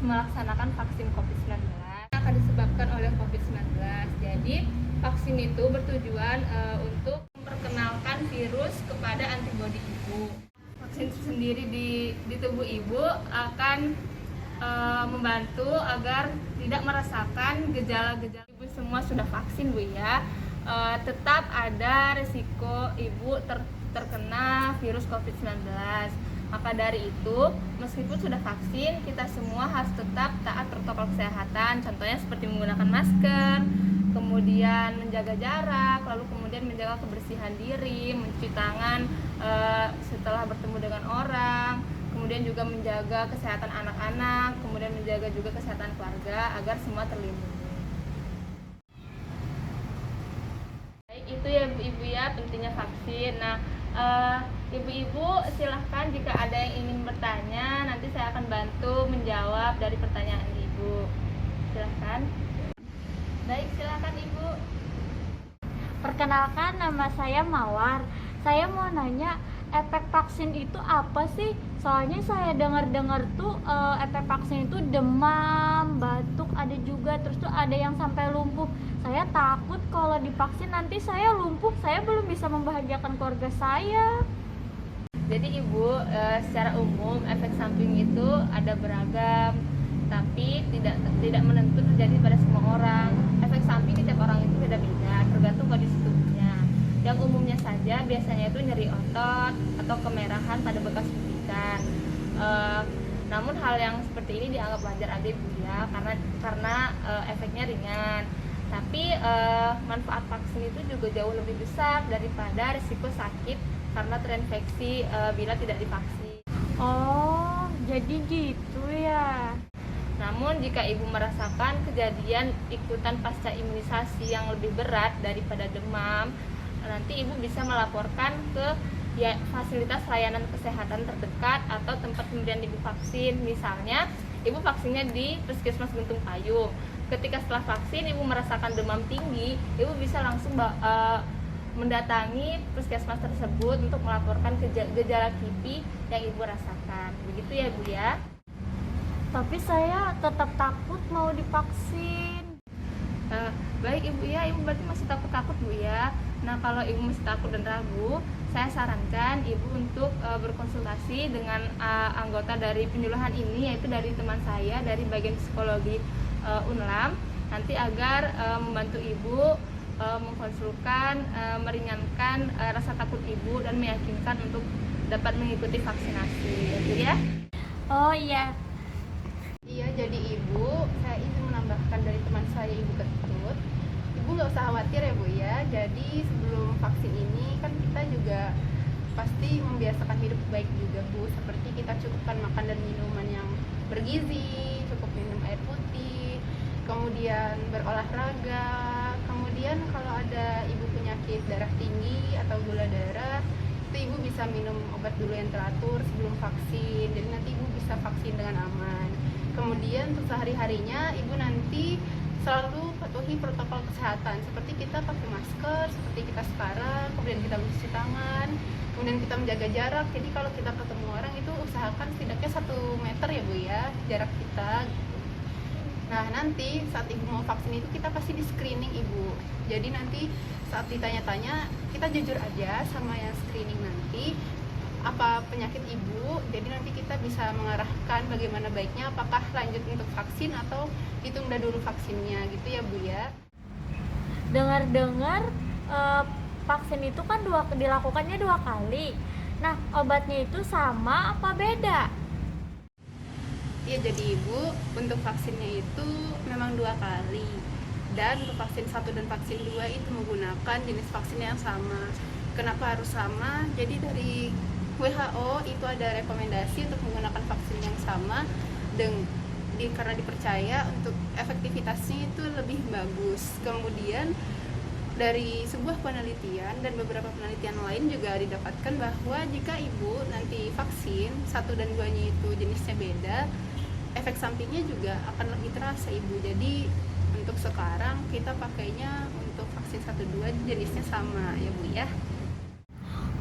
melaksanakan vaksin COVID-19 akan disebabkan oleh COVID-19. Jadi vaksin itu bertujuan untuk memperkenalkan virus kepada antibodi ibu. Vaksin sendiri di tubuh ibu akan membantu agar tidak merasakan gejala-gejala. Ibu semua sudah vaksin Bu ya, tetap ada risiko ibu terkena virus COVID-19. Maka dari itu, meskipun sudah vaksin, kita semua harus tetap taat protokol kesehatan. Contohnya seperti menggunakan masker, kemudian menjaga jarak, lalu kemudian menjaga kebersihan diri, mencuci tangan setelah bertemu dengan orang, kemudian juga menjaga kesehatan anak-anak, kemudian menjaga juga kesehatan keluarga agar semua terlindungi. Baik, itu ya Ibu ya pentingnya vaksin. Nah, Ibu-ibu silahkan jika ada yang ingin bertanya, nanti saya akan bantu menjawab dari pertanyaan Ibu. Silahkan. Baik, silahkan Ibu. Perkenalkan, nama saya Mawar. Saya mau nanya, efek vaksin itu apa sih? Soalnya saya dengar-dengar tuh efek vaksin itu demam, batuk, ada juga, terus tuh ada yang sampai lumpuh. Saya takut kalau divaksin nanti saya lumpuh, saya belum bisa membahagiakan keluarga saya. Jadi Ibu, secara umum efek samping itu ada beragam, tapi tidak menentu terjadi pada semua orang. Efek samping di tiap orang itu beda-beda, tergantung kondisi tubuhnya. Yang umumnya saja biasanya itu nyeri otot atau kemerahan pada bekas suntikan. Namun hal yang seperti ini dianggap wajar aja Bu ya, karena efeknya ringan. Tapi manfaat vaksin itu juga jauh lebih besar daripada risiko sakit karena terinfeksi bila tidak divaksin. Oh, jadi gitu ya. Namun jika ibu merasakan kejadian ikutan pasca imunisasi yang lebih berat daripada demam, nanti ibu bisa melaporkan ke fasilitas layanan kesehatan terdekat atau tempat pemberian ibu vaksin. Misalnya ibu vaksinnya di Puskesmas Guntung Payung. Ketika setelah vaksin ibu merasakan demam tinggi, ibu bisa langsung mendatangi puskesmas tersebut untuk melaporkan gejala KIPI yang ibu rasakan. Begitu ya Bu ya. Tapi saya tetap takut mau divaksin. Baik Ibu ya, Ibu berarti masih takut-takut Bu ya. Nah, kalau Ibu masih takut dan ragu, saya sarankan Ibu untuk berkonsultasi dengan anggota dari penyuluhan ini, yaitu dari teman saya dari bagian psikologi Unlam, nanti agar membantu Ibu mengkonsulkan, meringankan rasa takut Ibu dan meyakinkan untuk dapat mengikuti vaksinasi, ya Bu ya. Oh iya. Iya, jadi Ibu, saya izin menambahkan dari teman saya Ibu Ketut. Ibu nggak usah khawatir ya Bu ya. Jadi sebelum vaksin ini kan kita juga pasti membiasakan hidup baik juga Bu. Seperti kita cukupkan makan dan minuman yang bergizi, cukup minum air putih, kemudian berolahraga. Kemudian kalau ada Ibu penyakit darah tinggi atau gula darah, itu Ibu bisa minum obat dulu yang teratur sebelum vaksin. Jadi nanti Ibu bisa vaksin dengan aman. Kemudian untuk sehari-harinya Ibu nanti selalu patuhi protokol kesehatan, seperti kita pakai masker seperti kita sekarang, kemudian kita mencuci tangan, kemudian kita menjaga jarak. Jadi kalau kita ketemu orang itu usahakan setidaknya 1 meter ya Bu ya jarak kita gitu. Nah, nanti saat Ibu mau vaksin itu kita pasti di screening Ibu. Jadi nanti saat ditanya-tanya kita jujur aja sama yang screening nanti apa penyakit Ibu. Jadi nanti kita bisa mengarahkan bagaimana baiknya, apakah lanjut untuk vaksin atau ditunda dulu vaksinnya gitu ya Bu ya. Dengar-dengar vaksin itu kan dilakukannya 2 kali. Nah, obatnya itu sama apa beda? Iya, jadi Ibu untuk vaksinnya itu memang 2 kali. Dan untuk vaksin 1 dan vaksin 2 itu menggunakan jenis vaksin yang sama. Kenapa harus sama? Jadi dari WHO itu ada rekomendasi untuk menggunakan vaksin yang sama karena dipercaya untuk efektivitasnya itu lebih bagus. Kemudian dari sebuah penelitian dan beberapa penelitian lain juga didapatkan bahwa jika Ibu nanti vaksin 1 dan 2-nya itu jenisnya beda, efek sampingnya juga akan lebih terasa Ibu. Jadi untuk sekarang kita pakainya untuk vaksin 1, 2 jenisnya sama ya Bu ya.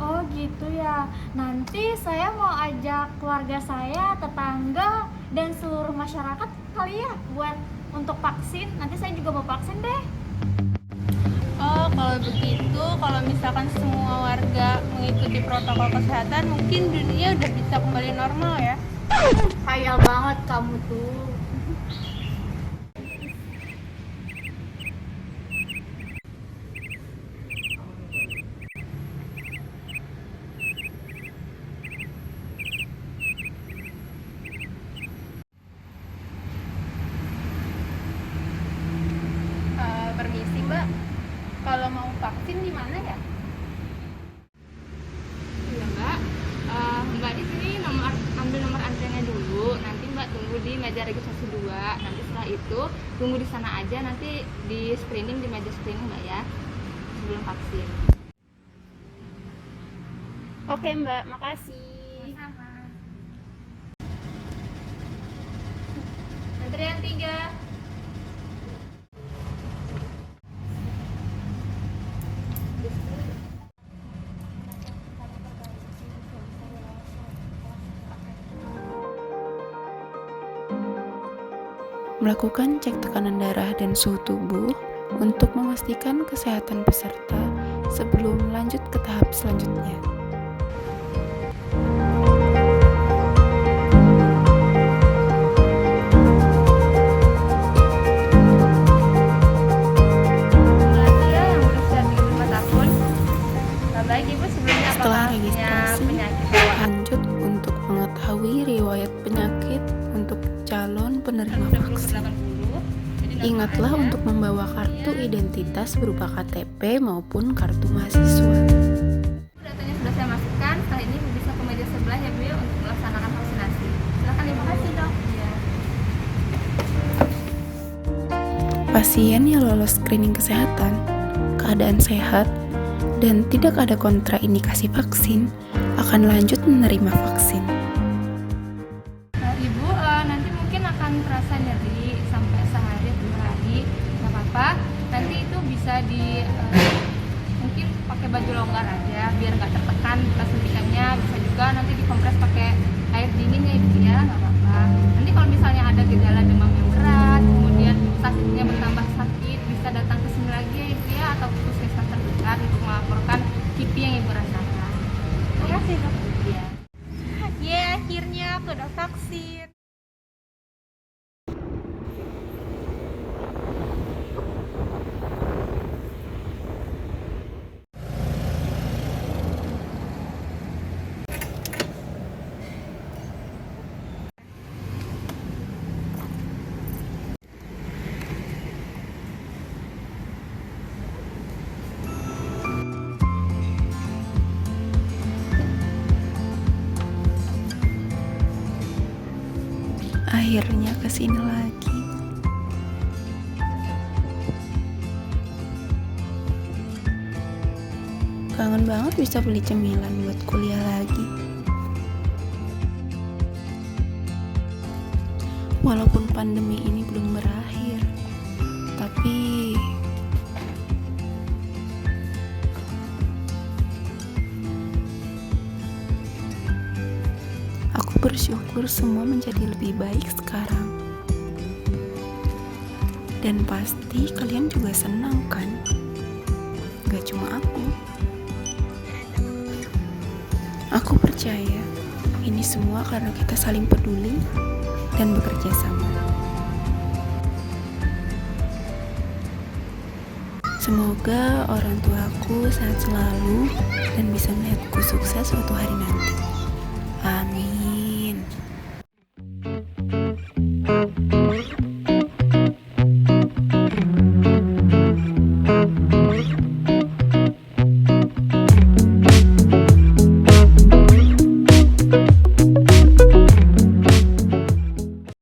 Oh gitu ya. Nanti saya mau ajak keluarga saya, tetangga dan seluruh masyarakat kali ya buat untuk vaksin. Nanti saya juga mau vaksin deh. Oh, kalau begitu, kalau misalkan semua warga mengikuti protokol kesehatan, mungkin dunia udah bisa kembali normal ya. Khayal banget kamu tuh. Permisi Mbak, kalau mau vaksin di mana ya? Iya Mbak, Mbak di sini ambil nomor antriannya dulu. Nanti Mbak tunggu di meja registrasi 2. Nanti setelah itu tunggu di sana aja. Nanti di screening di meja screening Mbak ya, sebelum vaksin. Oke Mbak, makasih. Antrian 3. Melakukan cek tekanan darah dan suhu tubuh untuk memastikan kesehatan peserta sebelum lanjut ke tahap selanjutnya. Lansia yang berusia 35 tahun. Baik Ibu, sebelumnya Setelah apakah punya registrasi, penyakit bawaan? lanjut untuk mengetahui riwayat penyakit untuk calon penerima vaksin. 80. Jadi Ingatlah aja. untuk membawa kartu identitas berupa KTP maupun kartu mahasiswa. Datanya sudah saya masukkan. Setelah ini Ibu bisa ke meja sebelah ya Bu ya, untuk melaksanakan vaksinasi. Silakan Ibu. Kasih Dok. Ya. Pasien yang lolos screening kesehatan, keadaan sehat, dan tidak ada kontraindikasi vaksin akan lanjut menerima vaksin. Ibu nanti mungkin akan terasa nyeri sampai sehari 2 hari, nggak apa-apa. Nanti itu bisa mungkin pakai baju longgar aja biar nggak tertekan pas suntikannya. Bisa juga nanti dikompres pakai air dingin ya Ibu ya, nggak apa-apa. Nanti kalau misalnya ada gejala demam yang berat, kemudian sakitnya bertambah sakit, bisa datang ke sini lagi ya Ibu ya, atau ke puskesmas terdekat untuk melaporkan KIPI yang Ibu rasakan. Terima kasih Dok. Ya. Akhirnya aku udah vaksin. Akhirnya kesini lagi. Kangen banget bisa beli cemilan buat kuliah lagi. Walaupun pandemi ini belum berakhir, tapi aku bersyukur semua menjadi lebih baik sekarang. Dan pasti kalian juga senang kan? Gak cuma aku. Aku percaya ini semua karena kita saling peduli dan bekerja sama. Semoga orang tuaku sehat selalu dan bisa melihatku sukses suatu hari nanti.